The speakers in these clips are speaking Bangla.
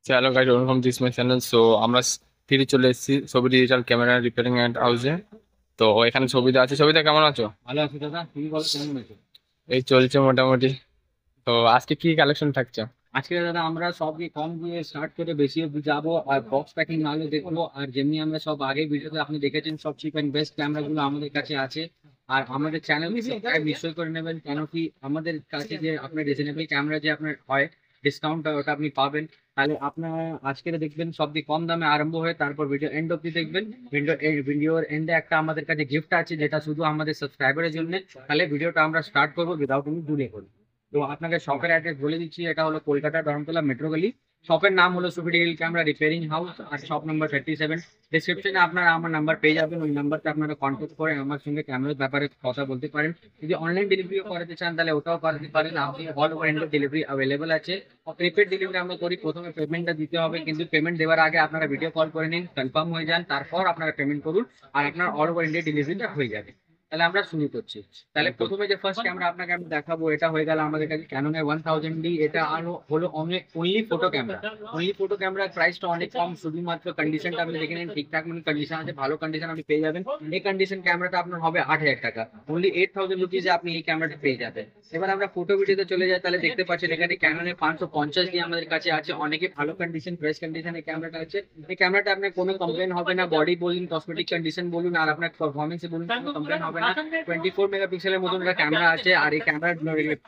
Hello guys, welcome this my channel. So আমরা ফিরে চলে এসেছি ছবি ডিজিটাল ক্যামেরা রিপেয়ারিং অ্যান্ড হাউসে। তো এখানে ছবিতে আছে। ছবিতে কেমন আছো? ভালো আছি দাদা, তুমি বলো কেমন আছো? এই চলছে মোটামুটি। তো আজকে কি কালেকশন থাকছে? আজকে দাদা আমরা সব কম দিয়ে স্টার্ট করে বেশি অব্দি যাবো, আর বক্স প্যাকিং মালও দেখবো। আর যেমনি আমরা সব আগে ভিডিওতে আপনি দেখেছেন, সব চিপ অ্যান্ড বেস্ট ক্যামেরা গুলো আমাদের কাছে আছে। আর আমাদের চ্যানেল সাবস্ক্রাইব নিশ্চয়ই করে নেবেন, কেন কি আমাদের কাছে যে আপনার রিজনেবল ক্যামেরা যে আপনার হয় ডিসকাউন্ট ওটা আপনি পাবেন। তাহলে আপনার আজকে দেখবেন সব দিয়ে কম দামে আরম্ভ হয়ে তারপর ভিডিও এন্ড অব্দি দেখবেন। ভিডিওর এন্ডে একটা আমাদের কাছে গিফট আছে, যেটা শুধু আমাদের সাবস্ক্রাইবারের জন্য। তাহলে ভিডিওটা আমরা স্টার্ট করবো উইদাউট এনি ডিলে করে। তো আপনাকে শপের অ্যাড্রেস বলে দিচ্ছি, এটা হলো কলকাতা ধরমতলা মেট্রো গলি। শপের নাম হলো সুফি ডিজিটাল ক্যামেরা রিপেয়ারিং হাউস, আর শপ নাম্বার 37। ডিসক্রিপশনে আপনারা আমার নাম্বার পেয়ে যাবেন, ওই নাম্বারটা আপনারা কন্ট্যাক্ট করে আমার সঙ্গে ক্যামেরার ব্যাপারে কথা বলতে পারেন। যদি অনলাইন ডেলিভারিও করাতে চান তাহলে ওটাও করাতে পারেন, আপনি all over India delivery available আছে। প্রিপেড ডেলিভারি আমরা করি, প্রথমে পেমেন্টটা দিতে হবে, কিন্তু পেমেন্ট দেওয়ার আগে আপনারা ভিডিও কল করে নিন, কনফার্ম হয়ে যান, তারপর আপনারা পেমেন্ট করুন, আর আপনার অল ওভার ইন্ডিয়া ডেলিভারিটা হয়ে যাবে। তাহলে আমরা শুরু করছি। তাহলে প্রথমে যে ফার্স্ট ক্যামেরা আপনাকে আমি দেখাবো, এটা হয়ে গেল আমাদের কাছে ক্যাননের 1000D। এটা আরো হলো only photo camera. Only photo ক্যামেরার প্রাইসটা অনেক কম, শুধুমাত্র কন্ডিশনটা আপনি দেখে নিন, ঠিকঠাক মানে কন্ডিশন আছে, ভালো কন্ডিশন আপনি পেয়ে যাবেন। এই কন্ডিশন ক্যামেরাটা আপনার হবে 8000 টাকা। অনলি 8000 রুপিজে আপনি এই ক্যামেরাটা পেয়ে যাবেন। এবার আমরা ফটো ভিডিওতে চলে যাই, তাহলে দেখতে পাচ্ছেন এখানে ক্যাননের 550 দিয়ে আমাদের কাছে আছে। অনেকে ভালো কন্ডিশন ফ্রেশ কন্ডিশন এই ক্যামেরাটা আছে। এই ক্যামেরাটা আপনার কোনো কমপ্লেন হবে না, বডি বলুন, কসমেটিক কন্ডিশন বলুন, আর আপনার পারফরমেন্স বলুন, কোনো কমপ্লেন হবে না। 24 মেগাপিক্সেলের মতন একটা ক্যামেরা আছে, আর এই ক্যামেরার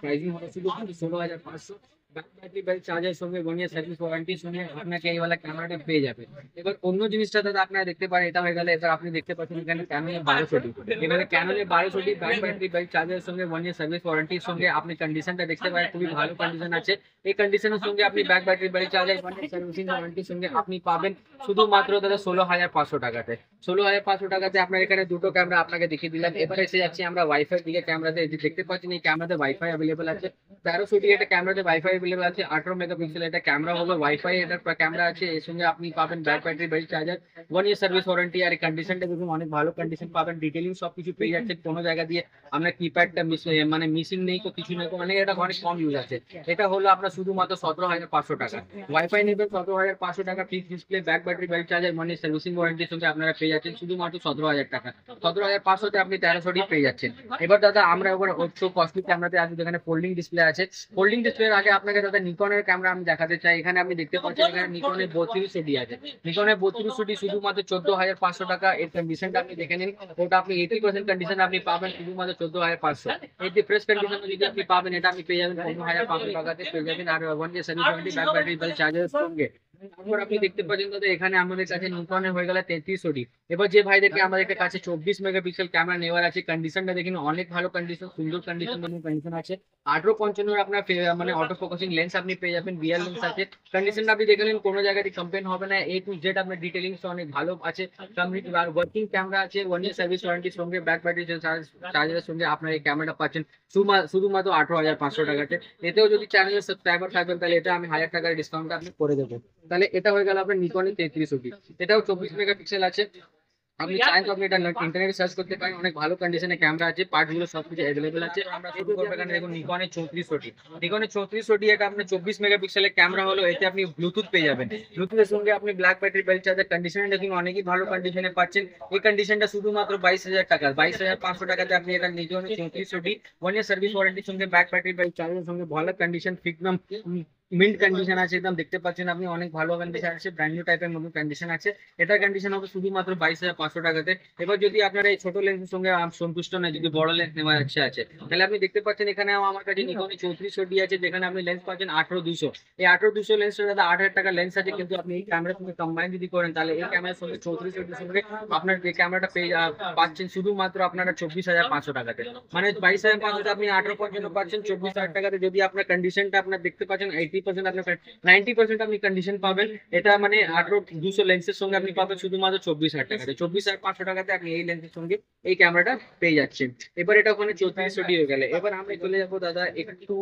প্রাইসিং হলো শুধু 16,500। ব্যাটারি বেল চার্জের সঙ্গে 1 ইয়ার সার্ভিস ওয়ারেন্টির সঙ্গে আপনাকে এই ওয়ালা ক্যামেরাটা পেয়ে যাবে। এবার অন্য জিনিসটা দাদা আপনারা দেখতে পারেন, এটা হয়ে গেলে এবার আপনি দেখতে পাচ্ছেন এখানে ক্যানোনের 1200D। এখানে ক্যানোনের 1200D ব্যাটারি বেল চার্জের সঙ্গে 1 ইয়ার সার্ভিস ওয়ারেন্টির সঙ্গে আপনি কন্ডিশনটা দেখতে পারেন, খুবই ভালো কন্ডিশন আছে। এই কন্ডিশনের সঙ্গে আপনি ব্যাটারি বেল চার্জের 1 ইয়ার সার্ভিসিং ওয়ারেন্টির সঙ্গে আপনি পাবেন শুধুমাত্র দাদা 16,500 টাকাতে। 16,500 টাকাতে আপনার এখানে দুটো ক্যামেরা আপনাকে দেখিয়ে দিলাম। এবার এসে যাচ্ছি আমরা ওয়াইফাই দিকে। ক্যামেরাতে দেখতে পাচ্ছেন এই ক্যামেরাতে ওয়াইফাই অ্যাভেলেবল আছে। 1300D এটা ক্যামেরাতে ওয়াইফাই অ্যাভেলেবল আছে। 18 মেগাপিক্সেল এটা ক্যামেরা হবে, ওয়াইফাই এটার ক্যামেরা আছে। এর সঙ্গে আপনি পাবেন battery belt charger, 1 year service warranty. আর এই কন্ডিশনটা দেখুন অনেক ভালো কন্ডিশন পাবেন, ডিটেলিং সবকিছু পেয়ে যাচ্ছে। কোনো জায়গা দিয়ে আপনার কিপ্যাডটা মানে মিসিং নেই, তো কিছু নেই, মানে এটা অনেক কম ইউজ আছে। এটা হলো আপনার শুধুমাত্র 17,500 টাকা। ওয়াইফাই নেবেন 17,500 টাকা, fix display, battery belt charger, মানে সার্ভিসিং ওয়ারেন্টির সঙ্গে আপনারা পেয়ে যাচ্ছেন শুধুমাত্র 17,000 টাকা। 17,500তে আপনি 1300D পেয়ে যাচ্ছেন। এবার দাদা আমরা এবার একটু কস্টলি ক্যামেরাতে আছে, যেখানে ফোল্ডিং ডিসপ্লে আছে। ফোল্ডিং ডিসপ্লের আগে আপনাকে দাদা নিকনের ক্যামেরা আমি দেখাতে চাই। এখানে আপনি দেখতে পাচ্ছেন এখানে নিকনের 3200D আছে। নিকনের 3200D শুধুমাত্র 14,500 টাকা। এর কন্ডিশনটা আপনি দেখে নিন, ওটা আপনি 80% কন্ডিশন আপনি পাবেন শুধুমাত্র 14,500। এটি ফ্রেশ কন্ডিশন যদি আপনি পাবেন, এটা আপনি পেয়ে যাবেন 15,500 টাকাতে পেয়ে যাবেন। আর 1 year service warranty, battery bell চার্জারের সঙ্গে। তারপর আপনি দেখতে পাচ্ছেন দাদা এখানে আমাদের কাছে নিকনের হয়ে গেল 3300D। এবার যে ভাইদেরকে আমাদের কাছে 24 মেগাপিক্সেল ক্যামেরা নেওয়ার আছে, কন্ডিশনটা দেখুন অনেক ভালো কন্ডিশন, সুন্দর কন্ডিশন কন্ডিশন আছে। 1855 আপনার মানে অটো ফোকাসিং লেন্স আপনি পেয়ে যাবেন, বিয়ার লেন্স আছে। কন্ডিশনটা আপনি দেখে নিন, কোনো জায়গায় কমপ্লেন হবে না। A to Z আপনার ডিটেলিংস অনেক ভালো আছে। কমপ্লিট ওয়ার্কিং ক্যামেরা আছে, 1 ইয়ার সার্ভিস ওয়ারেন্টির সঙ্গে ব্যাটারি চার্জারের সঙ্গে আপনার এই ক্যামেরাটা পাচ্ছেন শুধুমাত্র 18,500 টাকাতে। এতেও যদি চ্যানেলের সাবস্ক্রাইবার থাকবেন তাহলে এটা আমি 1000 টাকার ডিসকাউন্ট আপনি করে দেবো। তাহলে এটা হয়ে গেল আপনার নিকনের 3300D। এটাও 24 মেগাপিক্সেল আছে। আপনি চাইলে তো আপনি এটা ইন্টারনেটে সার্চ করতে পারেন, অনেক ভালো কন্ডিশনের ক্যামেরা আছে, পার্টগুলো সবকিছু অ্যাভেলেবল আছে। আমরা শুরু করবো এখানে দেখুন নিকনের 3400D। নিকনের 3400D এটা আপনার 24 মেগাপিক্সেলের ক্যামেরা হলো, এতে আপনি ব্লুটুথ পেয়ে যাবেন। ব্লুটুথের সঙ্গে আপনি ব্ল্যাক ব্যাটারি বেল্ট চার্জার, কন্ডিশনে দেখুন অনেকই ভালো কন্ডিশনে পাচ্ছেন। এই কন্ডিশনটা শুধুমাত্র 22,000 টাকা। 22,500 টাকাতে আপনি এটা নিকনের 3400D 1 ইয়ার সার্ভিস ওয়ারেন্টির সঙ্গে ব্যাটারি বেল্ট চার্জারের সঙ্গে ভালো কন্ডিশন, ফিকদম মিন্ট কন্ডিশন আছে, একদম দেখতে পাচ্ছেন আপনি অনেক ভালো কন্ডিশন আছে, ব্র্যান্ড নিউ টাইপের মতো কন্ডিশন আছে। এটার কন্ডিশন হবে শুধুমাত্র 22,500 টাকাতে। এবার যদি আপনার এই ছোট লেন্সের সঙ্গে সন্তুষ্ট নয়, যদি বড় লেন্স নেওয়ার ইচ্ছা আছে, তাহলে আপনি দেখতে পাচ্ছেন এখানে আমার কাছে নিকনের 3400D আছে, যেখানে আপনি লেন্স পাচ্ছেন 18-200। এই 18-200 লেন্সটা দাদা 8,000 টাকা লেন্স আছে, কিন্তু আপনি এই ক্যামেরার সঙ্গে কম্বাইন যদি করেন, তাহলে এই ক্যামেরার সঙ্গে 3400 সঙ্গে আপনার এই ক্যামেরাটা পেয়ে পাচ্ছেন শুধুমাত্র আপনারা 24,500 টাকাতে। মানে 22,500 আপনি 18 পাচ্ছেন 24,000 টাকাতে। যদি আপনার কন্ডিশনটা আপনার দেখতে পাচ্ছেন 80% আপনার 90% আপনি কন্ডিশন পাবেন। এটা মানে 18-200 লেন্সের সঙ্গে আপনি পাবেন শুধুমাত্র 24,000 টাকাতে। 24,500 টাকাতে আপনি এই লেন্সের সঙ্গে এই ক্যামেরাটা পেয়ে যাচ্ছেন। এবার এটা ওখানে 3400D হয়ে গেলে, এবার আমরা চলে যাবো দাদা একটু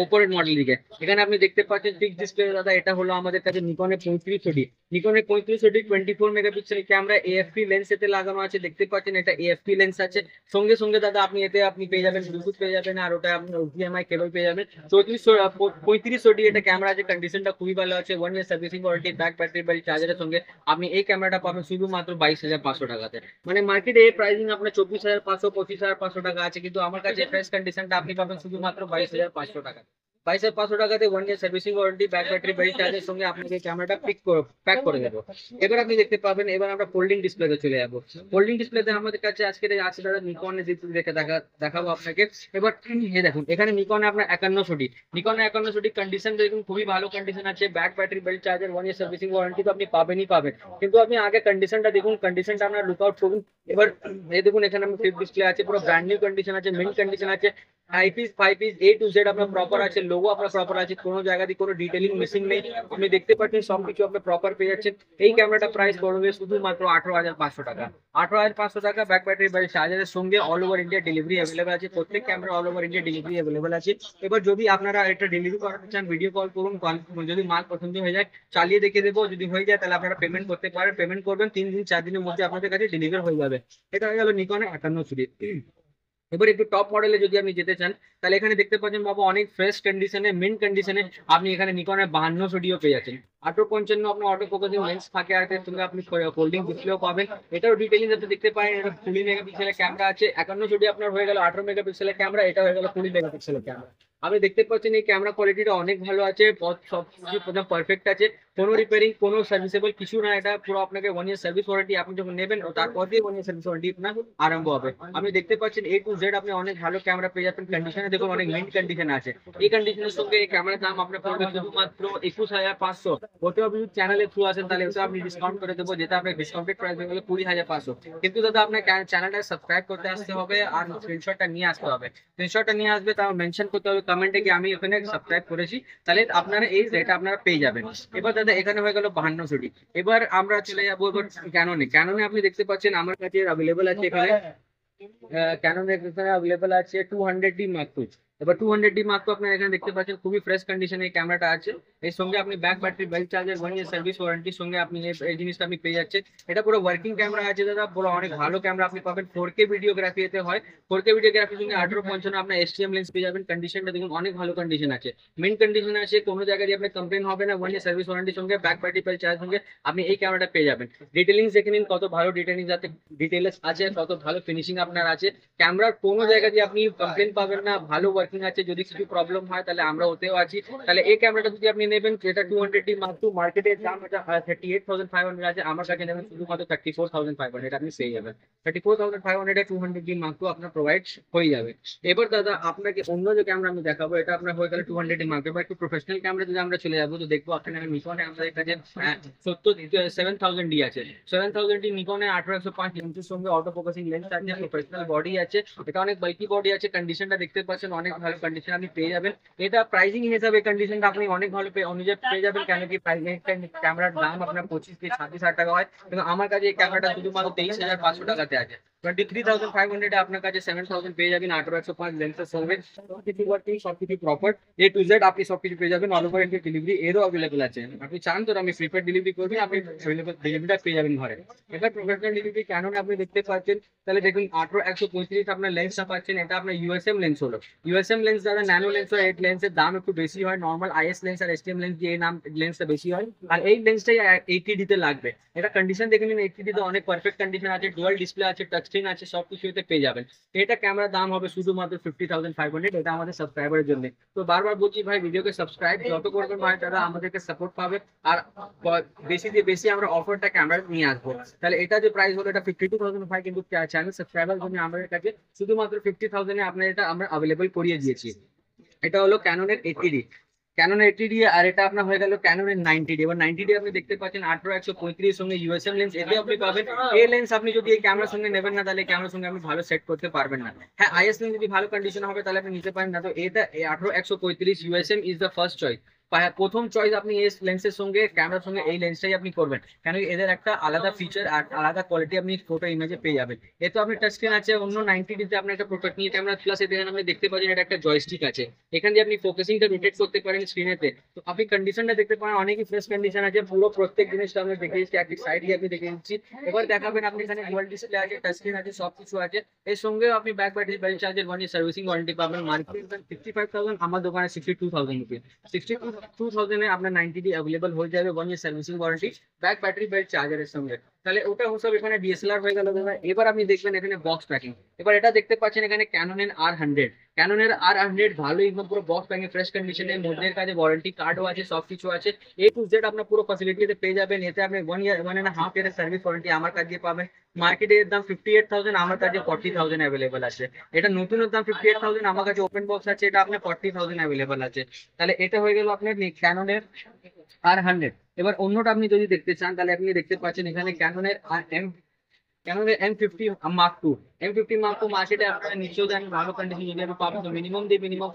ওপরের মডেল দিকে এখানে আপনি দেখতে পাচ্ছেন ফিক্স ডিসপ্লে দাদা। এটা হলো আমাদের কাছে নিকনের 3500D। নিকনের 3500D 24 megapixel camera, AFP lens এতে লাগানো আছে, দেখতে পাচ্ছেন এটা এএফপি লেন্স আছে। সঙ্গে সঙ্গে দাদা আপনি এতে আপনি পেয়ে যাবেন ব্লুটুথ পেয়ে যাবেন, আর ওটা আপনার HDMI কেবল পেয়ে যাবেন। 3500D এটা ক্যামেরা আছে, কন্ডিশনটা খুবই ভালো আছে, 1 year servicing warranty, back battery battery চার্জারের সঙ্গে আপনি এই ক্যামেরাটা পাবেন শুধুমাত্র 22,500 টাকাতে। মানে মার্কেটে এই প্রাইসিং আপনার 24,500 25,500 টাকা আছে, কিন্তু আমার কাছে ফ্রেশ কন্ডিশনটা আপনি পাবেন শুধুমাত্র 22,500 টাকা। 22,500 টাকাতে 1 year servicing warranty, back battery battery চার্জের সঙ্গে আপনাকে ক্যামেরাটা প্যাক করে দেবো। এবার আপনি দেখতে পাবেন, এবার আমরা ফোল্ডিং ডিসপ্লেতে চলে যাবো। ফোল্ডিং ডিসপ্লেতে আমাদের কাছে আজকে আছে দাদা নিকনের দেখাবো আপনাকে। এবার এই দেখুন এখানে নিকনে আপনার 5100D, নিকনে 5100D কন্ডিশন দেখুন খুবই ভালো কন্ডিশন আছে, back battery belt charger, 1 year servicing warranty তো আপনি পাবেনই পাবেন। কিন্তু আপনি আগে কন্ডিশনটা দেখুন, কন্ডিশনটা আপনার লুক আউট করুন। এবার এই দেখুন এখানে আমার ফ্লিপ ডিসপ্লে আছে, পুরো ব্র্যান্ড নিউ কন্ডিশন আছে, মেন কন্ডিশন আছে, 5 পিস A to Z আপনার প্রপার আছে, লোগো আপনার প্রপার আছে, কোনো জায়গা দিয়ে কোনো ডিটেইলিং মিসিং নেই। আপনি দেখতে পাচ্ছেন সবকিছু আপনি প্রপার পেয়ে যাচ্ছেন। এই ক্যামেরাটা প্রাইস পড়বে শুধুমাত্র 18,500 টাকা। 18,500 টাকা ব্যাক ব্যাটারি ব্যাটারি চার্জারের সঙ্গে all over India delivery available আছে, প্রত্যেক camera all over India delivery available আছে। এবার যদি আপনারা এটা ডেলিভারি করাতে চান ভিডিও কল করুন, যদি মাল পছন্দ হয়ে যায় চালিয়ে দেখে দেবো, যদি হয়ে যায় তাহলে আপনারা পেমেন্ট করতে পারেন, পেমেন্ট করবেন 3 দিন 4 দিনের মধ্যে আপনাদের কাছে ডেলিভারি হয়ে যাবে। এটা হয়ে গেল নিকনের 5100D। এবার একটু টপ মডেলে যদি আপনি যেতে চান তাহলে এখানে দেখতে পাচ্ছেন বাবা অনেক ফ্রেশ কন্ডিশনে, মিন কন্ডিশনে আপনি এখানে নিকনের 5200D পেয়ে যাচ্ছেন। 855 আপনার অটো ফোকাসিং লেন্স থাকে, আর এর সঙ্গে আপনি ফোল্ডিং ডিসপ্লেও পাবেন। এটাও ডিটেইলিং যাতে দেখতে পারেন, এটা 20 মেগাপিক্সেলের ক্যামেরা আছে। 5100D আপনার হয়ে গেল 18 মেগাপিক্সেলের ক্যামেরা, এটা হয়ে গেল 20 মেগাপিক্সেলের ক্যামেরা। আপনি দেখতে পাচ্ছেন এই ক্যামেরা কোয়ালিটিটা অনেক ভালো আছে, সব কিছু পারফেক্ট আছে, কোনো রিপেয়ারিং কোনো সার্ভিসেবল কিছু না। এটা পুরো আপনাকে 1 ইয়ার সার্ভিস ওয়ারেন্টি আপনি যখন নেবেন তারপর দিয়ে 1 ইয়ার সার্ভিস ওয়ারেন্টি আপনার আরম্ভ হবে। আপনি দেখতে পাচ্ছেন A to Z আপনি অনেক ভালো ক্যামেরা পেয়ে যাচ্ছেন, কন্ডিশনে দেখুন অনেক মেইন কন্ডিশন আছে। এই কন্ডিশনের সঙ্গে এই ক্যামেরার দাম আপনার পড়বে শুধুমাত্র 21,500। ওটা আপনি চ্যানেলের থ্রু আসেন তাহলে ওটা আপনি ডিসকাউন্ট করে দেবো, যেটা আপনার ডিসকাউন্টেড প্রাইস হয়ে গেলে 20,500। কিন্তু দাদা আপনার চ্যানেলটা সাবস্ক্রাইব করতে আসতে হবে আর স্ক্রিনশটটা নিয়ে আসতে হবে। স্ক্রিনশটটা নিয়ে আসবে, তাও মেনশন করতে হবে কমেন্টে কি আমি এখানে সাবস্ক্রাইব করেছি, তাহলে আপনারা এই রেট আপনারা পেয়ে যাবেন। এবার দাদা এখানে হয়ে গেল 5200D। এবার আমরা চলে যাবো এবার ক্যাননে আপনি দেখতে পাচ্ছেন আমার কাছে অ্যাভেলেবল আছে এখানে ক্যাননের এখানে অ্যাভেলেবল আছে 200D Mark II। এবার 200D Mark II আপনারা এখানে দেখতে পাচ্ছেন খুবই ফ্রেশ কন্ডিশনে এই ক্যামেরাটা আছে। এর সঙ্গে আপনি back battery belt charger, 1 year service ওয়ারেন্টির সঙ্গে আপনি এই জিনিসটা আপনি পেয়ে যাচ্ছেন। এটা পুরো ওয়ার্কিং ক্যামেরা আছে দাদা, পুরো অনেক ভালো ক্যামেরা আপনি পাবেন। 4K ভিডিওগ্রাফি এতে হয়, 4K ভিডিওগ্রাফির সঙ্গে 1855 আপনার STM লেন্স পেয়ে যাবেন। কন্ডিশনটা দেখুন অনেক ভালো কন্ডিশন আছে, মেন কন্ডিশন আছে, কোনো জায়গায় দিয়ে আপনার কমপ্লেন হবে না। 1 ইয়ার সার্ভিস ওয়ারেন্টির সঙ্গে ব্যাক ব্যাটারি বেল্ট চার্জার সঙ্গে আপনি এই ক্যামেরাটা পেয়ে যাবেন। ডিটেলিং দেখে নিন কত ভালো ডিটেলিং, যাতে ডিটেলস আছে, কত ভালো ফিনিশিং আপনার আছে। ক্যামেরার কোনো জায়গা দিয়ে আপনি কমপ্লেন পাবেন না, ভালো ওয়ার্কিং আছে। যদি কিছু প্রবলেম হয় তাহলে আমরা ওতেও আছি। তাহলে এই ক্যামেরাটা যদি আপনি নেবেন, যেটা 200D Mark II মার্কেটের দাম এটা 38,500 আছে, আমার কাছে নেবেন শুধুমাত্র 34,500 আপনি পেয়ে যাবেন। 34,500 200D Mark II আপনার প্রোভাইড হয়ে যাবে। এবার দাদা আপনাকে অন্য যে ক্যামেরা আমি দেখাবো, এটা আপনার হয়ে গেল 200D Mark II। এবার একটু প্রফেশনাল ক্যামেরা যদি আমরা চলে যাবো তো দেখবো আপনার নিকনে আমাদের কাছে 7000D আছে। 7000D নিকনে 1805 লেন্সের সঙ্গে অটো ফোকাসিং লেন্স আছে, প্রফেশনাল বডি আছে, এটা অনেক বাল্কি বডি আছে। কন্ডিশনটা দেখতে পাচ্ছেন অনেক ভালো কন্ডিশন আপনি পেয়ে যাবেন। এটা প্রাইসিং হিসাবে কন্ডিশনটা আপনি অনেক ভালো অনুযায়ী পেয়ে যাবেন, কেন কি ক্যামেরার দাম আপনার 25 থেকে 26,000 টাকা হয়, কিন্তু আমার কাছে এই ক্যামেরাটা শুধুমাত্র 23,500 টাকাতে আছে। 23,500 আপনার কাছে 7,000 পেয়ে যাবেন 1805 লেন্সের সঙ্গে। সবকিছু ওয়ার্কিং, সবকিছু প্রপার, A to Z আপনি সবকিছু পেয়ে যাবেন। অল ওভার ইন্ডিয়া ডেলিভারি এরও অ্যাভেলেবল আছে, আপনি চান তো আমি প্রিপেড ডেলিভারি করবেন, আপনি ডেলিভারিটা পেয়ে যাবেন ঘরে। এবার প্রফেশনাল ডেলিভারি কেন আপনি দেখতে পাচ্ছেন, তাহলে দেখুন 18-135 আপনার লেন্সটা পাচ্ছেন। এটা আপনার USM লেন্স হলো, USM লেন্স যারা ন্যানো লেন্স হয়, এই লেন্সের দাম একটু বেশি হয়। নর্মাল IS লেন্স আর STM লেন্স দিয়ে এই নাম লেন্সটা বেশি হয়, আর এই লেন্সটাই 80D তে লাগবে। এটা কন্ডিশন দেখে নিন, 80D তে অনেক পারফেক্ট কন্ডিশন আছে, ডুয়াল ডিসপ্লে আছে, টাচ স্ক্রিন আছে, সবকিছু এতে পেয়ে যাবেন। এটা ক্যামেরার দাম হবে শুধুমাত্র 50,500, এটা আমাদের সাবস্ক্রাইবারের জন্য। তো বারবার বলছি ভাই, ভিডিওকে সাবস্ক্রাইব যত করবেন ভাই তারা আমাদেরকে সাপোর্ট পাবে, আর বেশি দিয়ে বেশি আমরা অফারটা ক্যামেরা নিয়ে আসবো। তাহলে এটা যে প্রাইস হলো এটা 52,500, কিন্তু চ্যানেল সাবস্ক্রাইবার জন্য আমাদের কাছে শুধুমাত্র 50,000 এ আপনার এটা আমরা অ্যাভেলেবল করিয়ে দিয়েছি। এটা হলো ক্যাননের 80D, ক্যাননের 80D, আর এটা আপনার হয়ে গেল ক্যাননের 90D। এবার 90D আপনি দেখতে পাচ্ছেন 18-135 সঙ্গে USM লেন্স এতে আপনি পাবেন। এই লেন্স আপনি যদি এই ক্যামেরার সঙ্গে নেবেন না, তাহলে ক্যামেরার সঙ্গে আপনি ভালো সেট করতে পারবেন না। হ্যাঁ, IS লেন্স যদি ভালো কন্ডিশন হবে তাহলে আপনি নিতে পারেন, না তো এটা 18-135 USM is the first choice. প্রথম চয়েস আপনি এই লেন্সের সঙ্গে ক্যামেরার সঙ্গে এই লেন্সটাই আপনি করবেন, কেন কি এদের একটা আলাদা ফিচার আর আলাদা কোয়ালিটি আপনি ফটো ইমেজে পেয়ে যাবেন। এতে আপনি টাচ স্ক্রিন আছে, অন্য 90 ডিতে আপনার একটা প্রোফেশনাল ক্যামেরা প্লাস এতে আপনি দেখতে পাচ্ছেন এটা একটা জয়স্টিক আছে, এখান দিয়ে আপনি ফোকাসিংটা রোটেট করতে পারেন স্ক্রিনেতে। তো আপনি কন্ডিশনটা দেখতে পারেন, অনেকই ফ্রেশ কন্ডিশন আছে, পুরো প্রত্যেক জিনিসটা আমি দেখে দিচ্ছি, একটি সাইড দিয়ে আমি দেখে দিচ্ছি। এবার দেখাবেন আপনি এখানে ডুয়াল ডিসপ্লে আছে, টাচ স্ক্রিন আছে, সবকিছু আছে। এর সঙ্গে আপনি ব্যাক ব্যাটারি বেল চার্জের 1 ইয়ার সার্ভিসিং ওয়ারেন্টি পাবেন। মার্কেটে 55,000, আমার দোকানে 62,000 রুপিস। 62,000 এ আপনার 90 ডি অ্যাভেলেবল হয়ে যাবে, 1 year servicing warranty, back battery bell চার্জারের সঙ্গে। তাহলে ওটা সব এখানে ডিএসএলআর হয়ে গেল দাদা। এবার আপনি দেখবেন এখানে বক্স প্যাকিং। এবার এটা দেখতে পাচ্ছেন এখানে ক্যাননের R100, ক্যাননের R100 ভালো একদম পুরো বক্স প্যাকিং ফ্রেশ কন্ডিশনের মধ্যে কাজে ওয়ারেন্টি কার্ডও আছে, সবকিছু আছে, A to Z আপনার পুরো ফ্যাসিলিটিতে পেয়ে যাবেন। এতে আপনি 1 ইয়ার 1.5 ইয়ারের সার্ভিস ওয়ারেন্টি আমার কাছে দিয়ে পাবেন। মার্কেটের দাম 58,000, আমার কাছে 40,000 অ্যাভেলেবল আছে। এটা নতুনের দাম 58,000, আমার কাছে ওপেন বক্স আছে, এটা আপনার 40,000 অ্যাভেলেবল আছে। তাহলে এটা হয়ে গেল আপনার ক্যাননের R100। এবার অন্যটা আপনি যদি দেখতে চান তাহলে আপনি দেখতে পাচ্ছেন এখানে ক্যাননের M50 Mark II, M50 Mark II মার্কেটে আপনারা নিশ্চয়ই জানেন ভালো কন্ডিশন যদি আপনি পাবেন তো মিনিমাম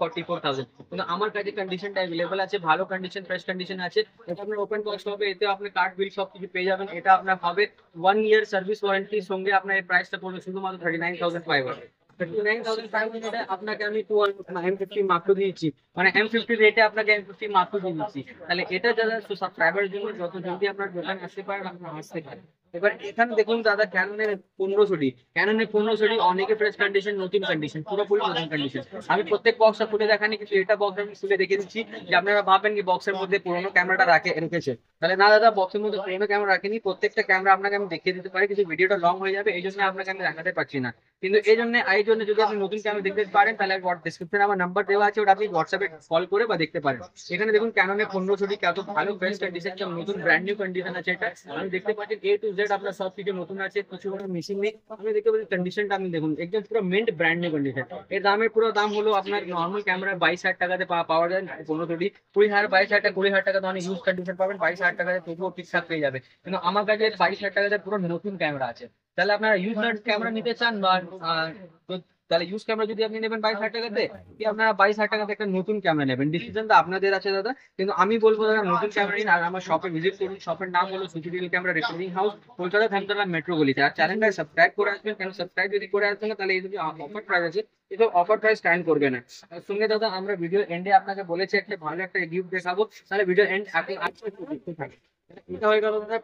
44,000, কিন্তু আমার কাছে কন্ডিশনটা অ্যাভেলেবল আছে, ভালো কন্ডিশন ফ্রেশ কন্ডিশন আছে। এটা আপনার ওপেন বক্স হবে, এতে আপনি কার্ড বিল সব কিছু পেয়ে যাবেন। এটা আপনার হবে 1 ইয়ার সার্ভিস ওয়ারেন্টির সঙ্গে আপনার এই প্রাইসটা পড়বে শুধুমাত্র 39,500। 39,500 আপনাকে আমি M50 Mark II দিয়েছি, মানে M50 রেটে আপনাকে M50 Mark II দিয়ে দিচ্ছি। তাহলে এটা যারা সাবস্ক্রাইবারের জন্য যত জলদি আপনার দোকানে আসতে পারেন আপনার আসতে পারেন। এবার এখানে দেখুন দাদা ক্যাননের 1500D, ক্যাননের 1500D অনেকে ফ্রেশ কন্ডিশন, নতুন কন্ডিশন, পুরোপুরি নতুন কন্ডিশন। আমি প্রত্যেক বক্সটা খুলে দেখানি, কিন্তু এটা বক্স আমি খুলে দেখে দিচ্ছি যে আপনারা ভাবেন কি বক্সের মধ্যে পুরোনো ক্যামেরাটা রেখেছে। তাহলে না দাদা, বক্সের মধ্যে পুরোনো ক্যামেরা রাখেনি, প্রত্যেকটা ক্যামেরা আপনাকে আমি দেখিয়ে দিতে পারি, কিন্তু ভিডিওটা লং হয়ে যাবে, এই জন্য আপনাকে আমি দেখাতে পারছি না। কিন্তু এই জন্য যদি আপনি নতুন ক্যামেরা দেখতে পারেন তাহলে ডিসক্রিপশনে আমার নাম্বার দেওয়া আছে, ওটা আপনি হোয়াটসঅ্যাপে কল করে বা দেখতে পারেন। এখানে দেখুন ক্যাননের 1500D কত ভালো ফ্রেশ কন্ডিশন, নতুন ব্র্যান্ড নিউ কন্ডিশন আছে। এটা আমি দেখতে পাচ্ছি A to Z আপনার সব কিছু নতুন আছে, কিছু কোনো মিসিং নেই। আপনি দেখতে পাচ্ছেন কন্ডিশনটা আপনি দেখুন একদম পুরো মিন্ট ব্র্যান্ড নিউ কন্ডিশন। এর পুরো দাম হলো আপনার নর্মাল ক্যামেরা 22,000 টাকাতে পাওয়া যায় 1500D। 20,000 22,000 টাকা 20,000 টাকা তো অনেক ইউজ কন্ডিশন পাবেন, 22,000 টাকাতে তবুও ঠিকঠাক পেয়ে যাবে। কিন্তু আমার কাছে 22,000 টাকাতে পুরো নতুন ক্যামেরা আছে। তাহলে আপনারা ইউজ ক্যামেরা নিতে চান বা তাহলে ইউজ ক্যামেরা যদি আপনি নেবেন 22,000 টাকাতে, কি আপনারা 22,000 টাকাতে একটা নতুন ক্যামেরা নেবেন, ডিসিশনটা আপনাদের আছে দাদা। কিন্তু আমি বলবো দাদা নতুন ক্যামেরা নিন, আর আমার শপে ভিজিট করুন। শপের নাম হলো সুচিডিএল camera repairing house, Kolkata Dharmatala metro গলিতে। আর চ্যানেলটা সাবস্ক্রাইব করে আসবেন, কেন সাবস্ক্রাইব যদি করে আসবেন না তাহলে এই যে অফার প্রাইস আছে এসব অফার প্রাইস স্ট্যান্ড করবে না। তার সঙ্গে দাদা আমরা ভিডিও এন্ডে আপনাকে বলেছি একটা ভালো একটা গিফট দেখাবো, তাহলে ভিডিও এন্ড আপনি আজকে দেখতে থাকুন। এটা হয়ে গেল দাদা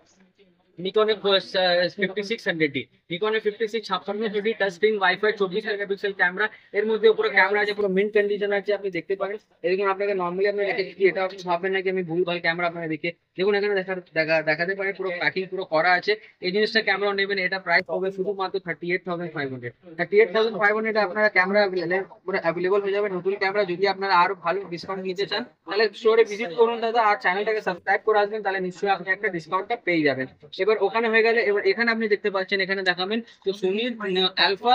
নিকনের 5600D, নিকনের 565600D touch screen wifi 24 megapixel camera. এর মধ্যে পুরো ক্যামেরা আছে, পুরো মিন্ট কন্ডিশন আছে, আপনি দেখতে পারেন। এরকম আপনাকে নর্মালি আপনি রেখে দিচ্ছি, এটা আপনি ভাববেন না কি আমি ভুলভাল ক্যামেরা আপনাকে দেখে দেখুন এখানে দেখাতে পারে পুরো প্যাকিং পুরো করা আছে। এই জিনিসটা ক্যামেরা নেবেন, এটা প্রাইস হবে শুধুমাত্র 38,500। 38,500 আপনারা ক্যামেরা পুরো অ্যাভেলেবল হয়ে যাবে নতুন ক্যামেরা। যদি আপনারা আরো ভালো ডিসকাউন্ট নিতে চান তাহলে স্টোরে ভিজিট করুন দাদা, আর চ্যানেলটাকে সাবস্ক্রাইব করে আসবেন, তাহলে নিশ্চয়ই আপনি একটা ডিসকাউন্টটা পেয়ে যাবেন। এবার ওখানে হয়ে গেলে এবার এখানে আপনি দেখতে পাচ্ছেন, এখানে দেখাবেন তো সোনির আলফা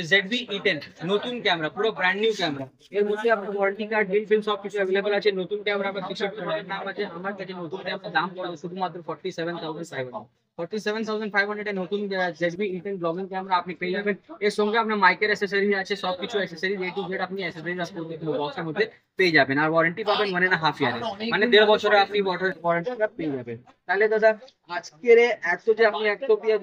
ZV-E10 নতুন ক্যামেরা, পুরো ব্র্যান্ড নিউ ক্যামেরা। এর মধ্যে আপনার ওয়ারেন্টি কার্ড বিল ফিল সবকিছু অ্যাভেলেবল আছে। নতুন ক্যামেরা আপনার 63,000 নাম আছে, আমার কাছে নতুন ক্যামেরা দাম পড়বে শুধুমাত্র 47,500। 47,500 এ নতুন ZV-E10 ব্লগিং ক্যামেরা আপনি পেয়ে যাবেন। এর সঙ্গে আপনার মাইকের অ্যাসেসরিজ আছে, সবকিছু অ্যাসেসরিজ A to Z আপনি অ্যাসেসরিজ বক্সের মধ্যে পেয়ে যাবেন। আর ওয়ারেন্টি পাবেন 1.5 ইয়ারের, মানে 1.5 বছরে আপনি ওয়ারেন্টিটা পেয়ে যাবেন। তাহলে দাদা আজকের এত যে আপনি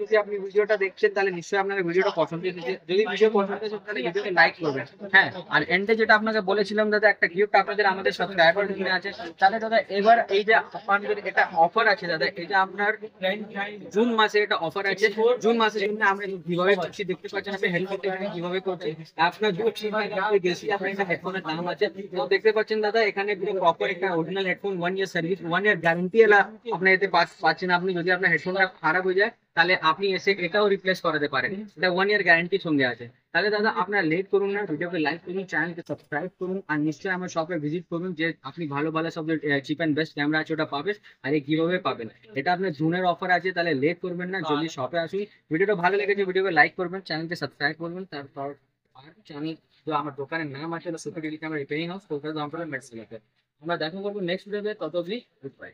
যদি আপনি ভিডিওটা দেখছেন তাহলে নিশ্চয়ই আপনার ভিডিওটা পছন্দ হয়েছে। যদি ভিডিও পছন্দ হয়েছে তাহলে ভিডিওকে লাইক করবেন। হ্যাঁ, আর এন্ডে যেটা আপনাকে বলেছিলাম দাদা একটা গিফট আপনাদের আমাদের সাবস্ক্রাইবার জন্য আছে। তাহলে দাদা এবার এই যে আপনাদের এটা অফার আছে দাদা, এটা আপনার জুন মাসে এটা অফার আছে। জুন মাসের জন্য আমরা কিভাবে করছি দেখতে পাচ্ছেন, আপনি হেডফোনটা এখানে কিভাবে করছি আপনার গেছি আপনার একটা হেডফোনের দাম আছে তো দেখতে পাচ্ছেন দাদা। এখানে পুরো প্রপার একটা অরিজিনাল হেডফোন 1 ইয়ার সার্ভিস 1 ইয়ার গ্যারান্টি এলা আপনার এতে পাচ্ছেন। আপনি যদি আপনার হেডফোনটা খারাপ হয়ে যায় তাহলে আপনি এসে এটাও রিপ্লেস করাতে পারেন, এটা 1 ইয়ার গ্যারান্টির সঙ্গে আছে। তাহলে দাদা আপনার লেট করুন না, ভিডিওকে লাইক করুন, চ্যানেলকে সাবস্ক্রাইব করুন, আর নিশ্চয়ই আমার শপে ভিজিট করুন, যে আপনি ভালো ভালো সব চিপ অ্যান্ড বেস্ট ক্যামেরা আছে ওটা পাবেন। আর এই কিভাবে পাবেন, এটা আপনার জুনের অফার আছে, তাহলে লেট করবেন না, জলদি শপে আসুন। ভিডিওটা ভালো লেগেছে ভিডিওকে লাইক করবেন, চ্যানেলকে সাবস্ক্রাইব করবেন। তারপর আর চ্যানেল তো আমার দোকানের নাম আছে super repairing house, Kolkata Dharmatala metro গলিতে। আমরা দেখা করবো নেক্সট ভিডিওতে, তত অবধি গুড বাই।